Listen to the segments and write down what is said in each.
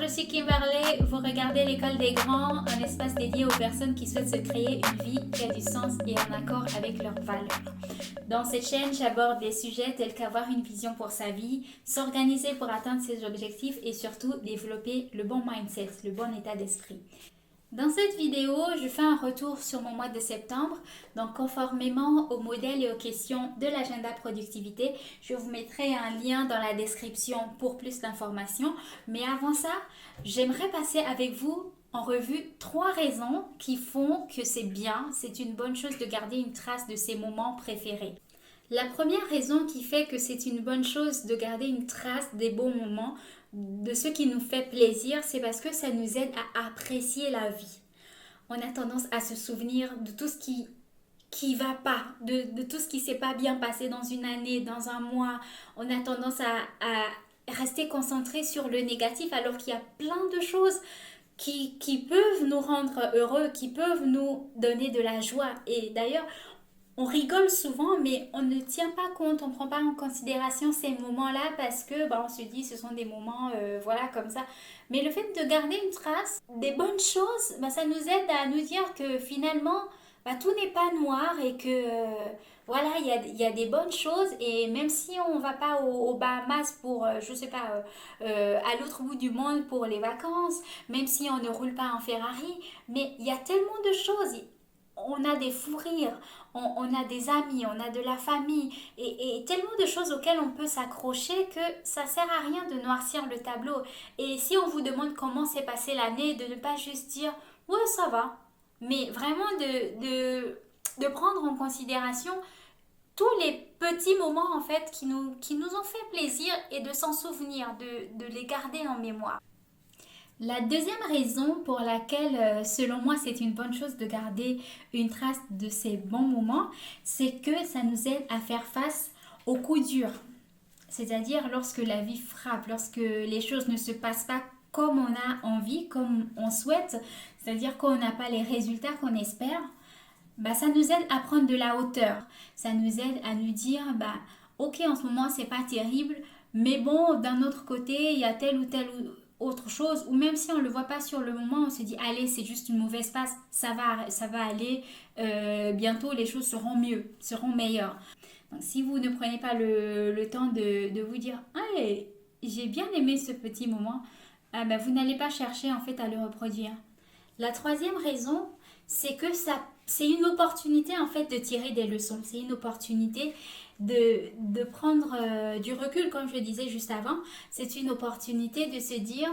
je suis Kimberley, vous regardez l'École des Grands, un espace dédié aux personnes qui souhaitent se créer une vie qui a du sens et en accord avec leurs valeurs. Dans cette chaîne, j'aborde des sujets tels qu'avoir une vision pour sa vie, s'organiser pour atteindre ses objectifs et surtout développer le bon mindset, le bon état d'esprit. Dans cette vidéo, je fais un retour sur mon mois de septembre. Donc, conformément au modèle et aux questions de l'agenda productivité, je vous mettrai un lien dans la description pour plus d'informations. Mais avant ça, j'aimerais passer avec vous en revue 3 raisons qui font que c'est bien, c'est une bonne chose de garder une trace de ses moments préférés. La première raison qui fait que c'est une bonne chose de garder une trace des bons moments, de ce qui nous fait plaisir, c'est parce que ça nous aide à apprécier la vie. On a tendance à se souvenir de tout ce qui va pas, de tout ce qui s'est pas bien passé dans une année, dans un mois. On a tendance à rester concentré sur le négatif alors qu'il y a plein de choses qui peuvent nous rendre heureux, qui peuvent nous donner de la joie. Et d'ailleurs, on rigole souvent, mais on ne tient pas compte, on ne prend pas en considération ces moments-là parce que on se dit ce sont des moments voilà comme ça. Mais le fait de garder une trace des bonnes choses, ça nous aide à nous dire que finalement tout n'est pas noir et que voilà, il y a des bonnes choses et même si on ne va pas aux Bahamas pour, je sais pas, à l'autre bout du monde pour les vacances, même si on ne roule pas en Ferrari, mais il y a tellement de choses. On a des fous rires, on a des amis, on a de la famille et tellement de choses auxquelles on peut s'accrocher que ça sert à rien de noircir le tableau. Et si on vous demande comment s'est passée l'année, de ne pas juste dire ouais ça va, mais vraiment de prendre en considération tous les petits moments en fait qui nous ont fait plaisir et de s'en souvenir, de les garder en mémoire. La deuxième raison pour laquelle, selon moi, c'est une bonne chose de garder une trace de ces bons moments, c'est que ça nous aide à faire face aux coups durs. C'est-à-dire lorsque la vie frappe, lorsque les choses ne se passent pas comme on a envie, comme on souhaite, c'est-à-dire qu'on n'a pas les résultats qu'on espère, ça nous aide à prendre de la hauteur. Ça nous aide à nous dire, ok, en ce moment, c'est pas terrible, mais bon, d'un autre côté, il y a telle ou telle autre chose, ou même si on ne le voit pas sur le moment, on se dit, allez, c'est juste une mauvaise passe, ça va aller, bientôt les choses seront mieux, seront meilleures. Donc, si vous ne prenez pas le temps de vous dire, hey, j'ai bien aimé ce petit moment, vous n'allez pas chercher en fait à le reproduire. La troisième raison, c'est que c'est une opportunité en fait de tirer des leçons. C'est une opportunité de prendre du recul, comme je le disais juste avant. C'est une opportunité de se dire,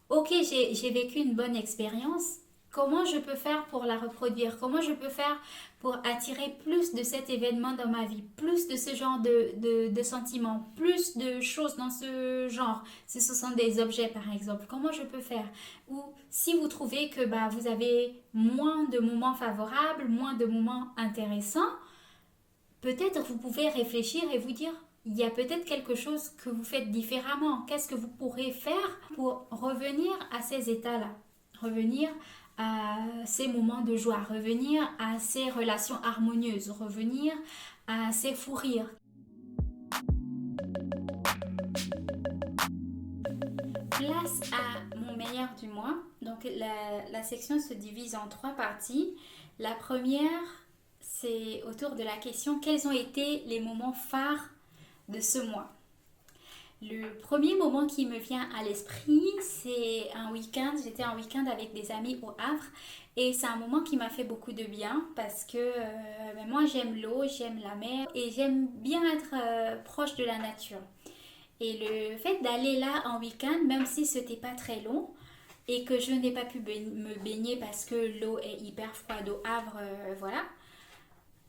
ok, j'ai vécu une bonne expérience. Comment je peux faire pour la reproduire? Comment je peux faire pour attirer plus de cet événement dans ma vie? Plus de ce genre de sentiments? Plus de choses dans ce genre? Si ce sont des objets par exemple, comment je peux faire? Ou si vous trouvez que vous avez moins de moments favorables, moins de moments intéressants, peut-être vous pouvez réfléchir et vous dire il y a peut-être quelque chose que vous faites différemment. Qu'est-ce que vous pourrez faire pour revenir à ces états-là? Revenir à ces moments de joie, revenir à ces relations harmonieuses, revenir à ces fous rires. Place à mon meilleur du mois. Donc la section se divise en 3 parties. La première, c'est autour de la question quels ont été les moments phares de ce mois. Le premier moment qui me vient à l'esprit, c'est un week-end. J'étais en week-end avec des amis au Havre et c'est un moment qui m'a fait beaucoup de bien parce que moi j'aime l'eau, j'aime la mer et j'aime bien être proche de la nature. Et le fait d'aller là en week-end, même si c'était pas très long et que je n'ai pas pu me baigner parce que l'eau est hyper froide au Havre, voilà.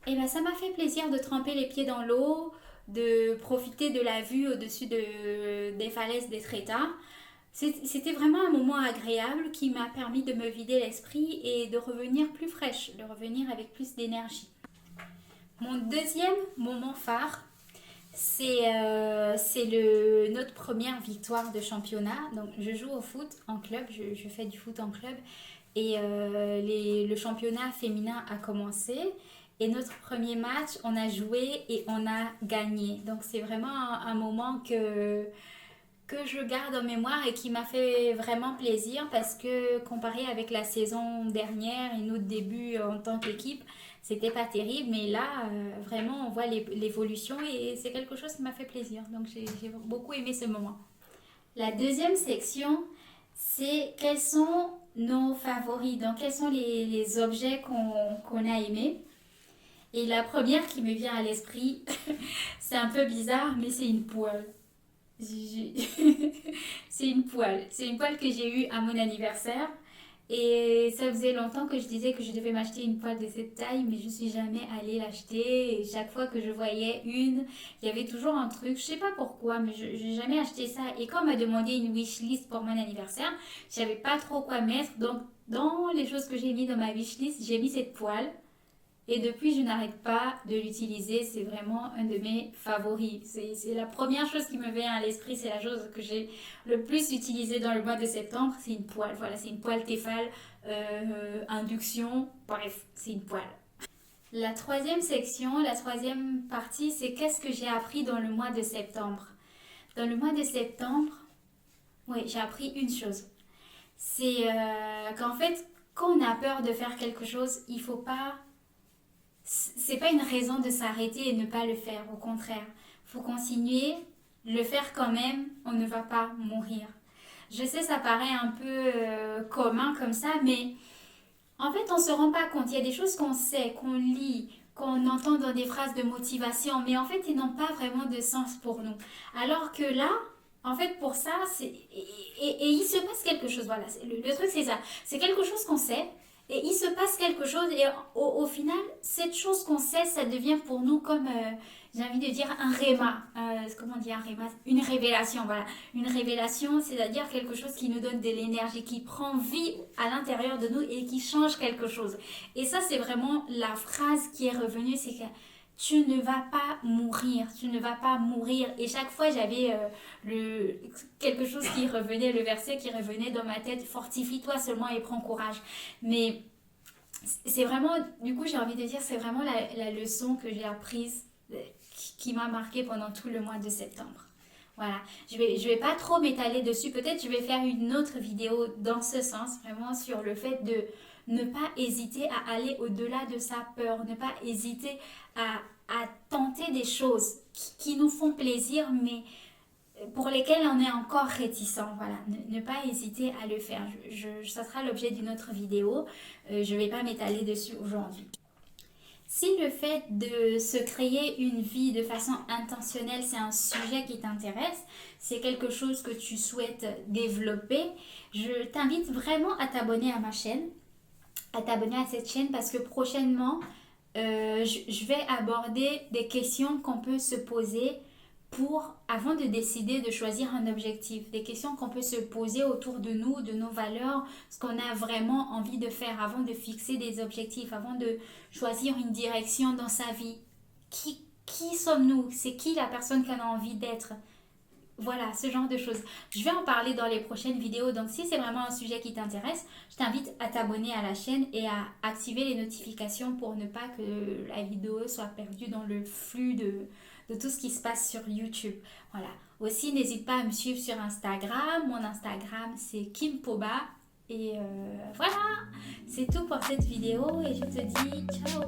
Et ça m'a fait plaisir de tremper les pieds dans l'eau, de profiter de la vue au-dessus des falaises d'Étretat. C'était vraiment un moment agréable qui m'a permis de me vider l'esprit et de revenir plus fraîche, de revenir avec plus d'énergie. Mon deuxième moment phare, c'est notre première victoire de championnat. Donc, je joue au foot en club, je fais du foot en club et le championnat féminin a commencé. Et notre premier match, on a joué et on a gagné. Donc c'est vraiment un moment que je garde en mémoire et qui m'a fait vraiment plaisir parce que comparé avec la saison dernière et notre début en tant qu'équipe, c'était pas terrible, mais là, vraiment, on voit l'évolution et c'est quelque chose qui m'a fait plaisir. Donc, j'ai beaucoup aimé ce moment. La deuxième section, c'est quels sont nos favoris, donc quels sont les objets qu'on a aimés. Et la première qui me vient à l'esprit, c'est un peu bizarre, mais c'est une poêle. C'est une poêle. C'est une poêle que j'ai eue à mon anniversaire. Et ça faisait longtemps que je disais que je devais m'acheter une poêle de cette taille, mais je suis jamais allée l'acheter. Et chaque fois que je voyais une, il y avait toujours un truc. Je sais pas pourquoi, mais je n'ai jamais acheté ça. Et quand on m'a demandé une wishlist pour mon anniversaire, je savais pas trop quoi mettre. Donc, dans les choses que j'ai mis dans ma wishlist, j'ai mis cette poêle. Et depuis, je n'arrête pas de l'utiliser. C'est vraiment un de mes favoris. C'est la première chose qui me vient à l'esprit. C'est la chose que j'ai le plus utilisée dans le mois de septembre. C'est une poêle. Voilà, c'est une poêle Tefal, induction. Bref, c'est une poêle. La troisième section, la troisième partie, c'est qu'est-ce que j'ai appris dans le mois de septembre. Dans le mois de septembre, oui, j'ai appris une chose. C'est qu'en fait, quand on a peur de faire quelque chose, il faut pas c'est pas une raison de s'arrêter et ne pas le faire. Au contraire, faut continuer, le faire quand même. On ne va pas mourir. Je sais, ça paraît un peu commun comme ça, mais en fait, on se rend pas compte. Il y a des choses qu'on sait, qu'on lit, qu'on entend dans des phrases de motivation, mais en fait, ils n'ont pas vraiment de sens pour nous. Alors que là, en fait, pour ça, et il se passe quelque chose. Voilà, le truc, c'est ça. C'est quelque chose qu'on sait, et il se passe quelque chose, et au final, cette chose qu'on sait, ça devient pour nous comme, j'ai envie de dire, un réma. Comment dire un réma? Une révélation, voilà. Une révélation, c'est-à-dire quelque chose qui nous donne de l'énergie, qui prend vie à l'intérieur de nous et qui change quelque chose. Et ça, c'est vraiment la phrase qui est revenue, c'est que tu ne vas pas mourir, tu ne vas pas mourir. Et chaque fois, j'avais quelque chose qui revenait, le verset qui revenait dans ma tête, fortifie-toi seulement et prends courage. Mais c'est vraiment, du coup, j'ai envie de dire, c'est vraiment la leçon que j'ai apprise, qui m'a marquée pendant tout le mois de septembre. Voilà, je vais pas trop m'étaler dessus. Peut-être je vais faire une autre vidéo dans ce sens, vraiment sur le fait de ne pas hésiter à aller au-delà de sa peur, ne pas hésiter à tenter des choses qui nous font plaisir, mais pour lesquelles on est encore réticent. Voilà, ne pas hésiter à le faire. Ça sera l'objet d'une autre vidéo. Je ne vais pas m'étaler dessus aujourd'hui. Si le fait de se créer une vie de façon intentionnelle, c'est un sujet qui t'intéresse, c'est quelque chose que tu souhaites développer, je t'invite vraiment à t'abonner à ma chaîne, à t'abonner à cette chaîne parce que prochainement, je vais aborder des questions qu'on peut se poser avant de décider de choisir un objectif, des questions qu'on peut se poser autour de nous, de nos valeurs, ce qu'on a vraiment envie de faire avant de fixer des objectifs, avant de choisir une direction dans sa vie. Qui sommes-nous? C'est qui la personne qu'on a envie d'être? Voilà, ce genre de choses. Je vais en parler dans les prochaines vidéos. Donc, si c'est vraiment un sujet qui t'intéresse, je t'invite à t'abonner à la chaîne et à activer les notifications pour ne pas que la vidéo soit perdue dans le flux de tout ce qui se passe sur YouTube. Voilà. Aussi, n'hésite pas à me suivre sur Instagram. Mon Instagram, c'est Kim Poba. Et voilà, c'est tout pour cette vidéo et je te dis ciao!